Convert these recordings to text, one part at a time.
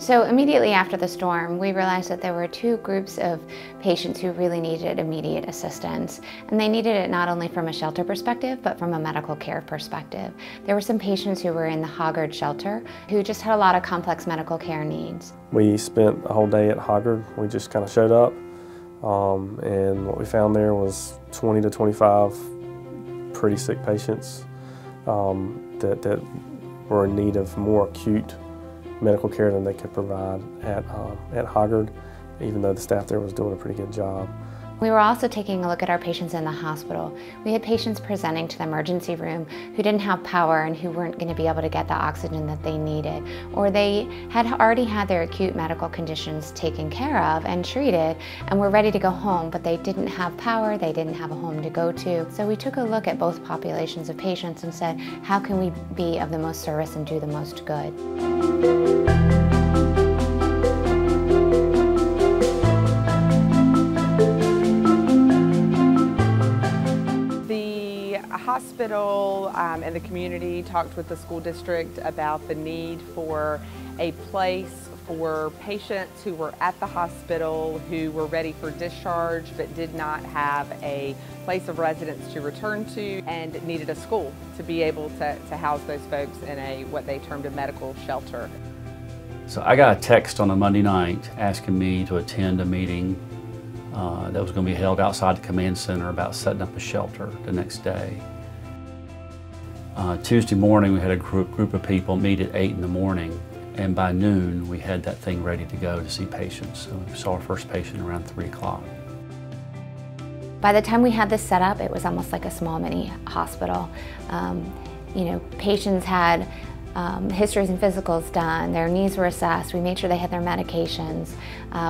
So immediately after the storm, we realized that there were two groups of patients who really needed immediate assistance. And they needed it not only from a shelter perspective, but from a medical care perspective. There were some patients who were in the Hoggard shelter who just had a lot of complex medical care needs. We spent a whole day at Hoggard. We just kind of showed up, and what we found there was 20 to 25 pretty sick patients that were in need of more acute medical care than they could provide at Hoggard, even though the staff there was doing a pretty good job. We were also taking a look at our patients in the hospital. We had patients presenting to the emergency room who didn't have power and who weren't going to be able to get the oxygen that they needed, or they had already had their acute medical conditions taken care of and treated and were ready to go home, but they didn't have power, they didn't have a home to go to. So we took a look at both populations of patients and said, how can we be of the most service and do the most good? Hospital and the community talked with the school district about the need for a place for patients who were at the hospital who were ready for discharge but did not have a place of residence to return to and needed a school to be able to house those folks in a what they termed a medical shelter. So I got a text on a Monday night asking me to attend a meeting that was going to be held outside the command center about setting up a shelter the next day. Tuesday morning we had a group of people meet at 8 in the morning, and by noon we had that thing ready to go to see patients. So we saw our first patient around 3 o'clock. By the time we had this set up, it was almost like a small mini hospital. You know, patients had histories and physicals done, their needs were assessed, we made sure they had their medications.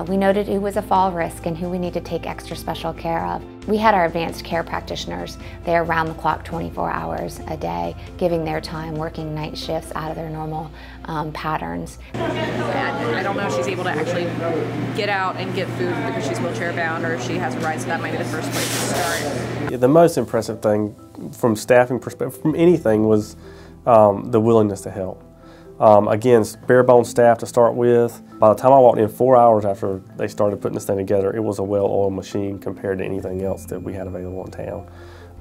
We noted who was a fall risk and who we need to take extra special care of. We had our advanced care practitioners there around the clock 24 hours a day, giving their time, working night shifts out of their normal patterns. I don't know if she's able to actually get out and get food because she's wheelchair bound or if she has rights, so that might be the first place to start. Yeah, the most impressive thing from staffing perspective, from anything, was the willingness to help. Again, bare bones staff to start with. By the time I walked in 4 hours after they started putting this thing together, it was a well-oiled machine compared to anything else that we had available in town.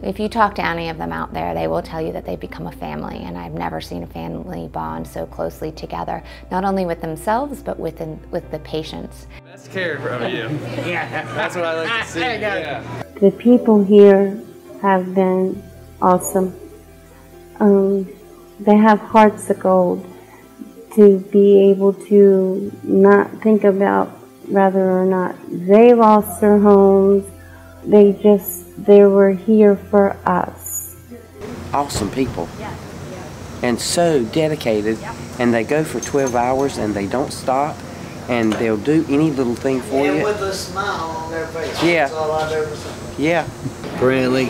If you talk to any of them out there, they will tell you that they've become a family, and I've never seen a family bond so closely together, not only with themselves, but with the patients. Best care from you. Yeah. That's what I like to see. Yeah. The people here have been awesome. They have hearts of gold to be able to not think about whether or not they lost their homes. They were here for us. Awesome people. And so dedicated, and they go for 12 hours and they don't stop, and they'll do any little thing for you. With a smile on their face. Yeah. That's all I've ever seen. Yeah. Friendly,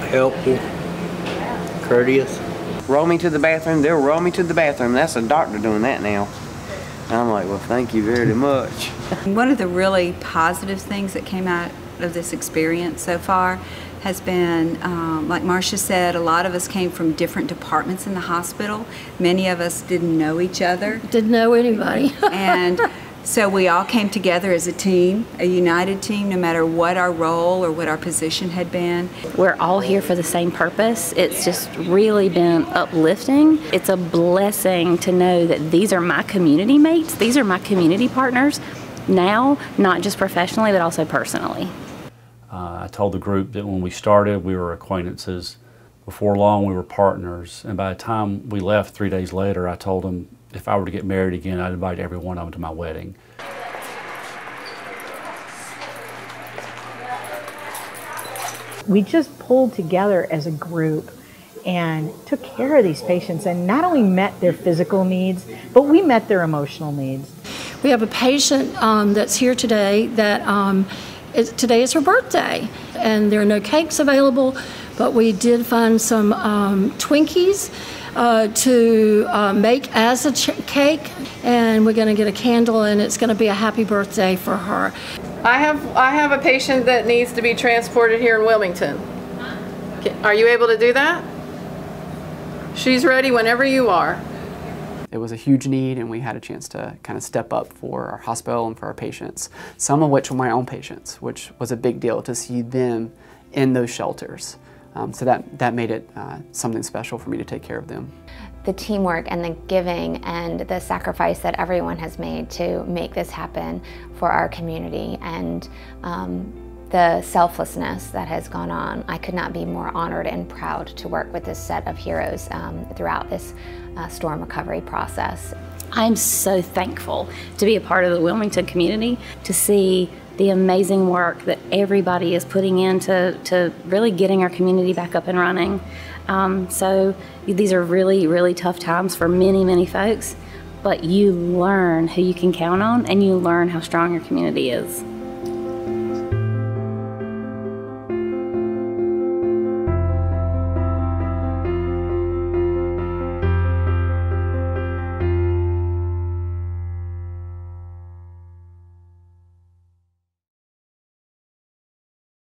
helpful, courteous. Roll me to the bathroom, they'll roll me to the bathroom. That's a doctor doing that now. And I'm like, well, thank you very much. One of the really positive things that came out of this experience so far has been, like Marcia said, a lot of us came from different departments in the hospital. Many of us didn't know each other. Didn't know anybody. And so we all came together as a team, a united team, no matter what our role or what our position had been. We're all here for the same purpose. It's just really been uplifting. It's a blessing to know that these are my community mates, these are my community partners now, not just professionally, but also personally. I told the group that when we started, we were acquaintances. Before long, we were partners. And by the time we left 3 days later, I told them if I were to get married again, I'd invite every one of them to my wedding. We just pulled together as a group and took care of these patients and not only met their physical needs, but we met their emotional needs. We have a patient that's here today that today is her birthday, and there are no cakes available, but we did find some Twinkies to make as a cake, and we're going to get a candle, and it's going to be a happy birthday for her. I have a patient that needs to be transported here in Wilmington. Are you able to do that? She's ready whenever you are. it was a huge need, and we had a chance to kind of step up for our hospital and for our patients, some of which were my own patients, which was a big deal to see them in those shelters. So that made it something special for me to take care of them. The teamwork and the giving and the sacrifice that everyone has made to make this happen for our community, and the selflessness that has gone on. I could not be more honored and proud to work with this set of heroes throughout this storm recovery process. I'm so thankful to be a part of the Wilmington community, to see the amazing work that everybody is putting into really getting our community back up and running. So these are really, really tough times for many, many folks, but you learn who you can count on, and you learn how strong your community is.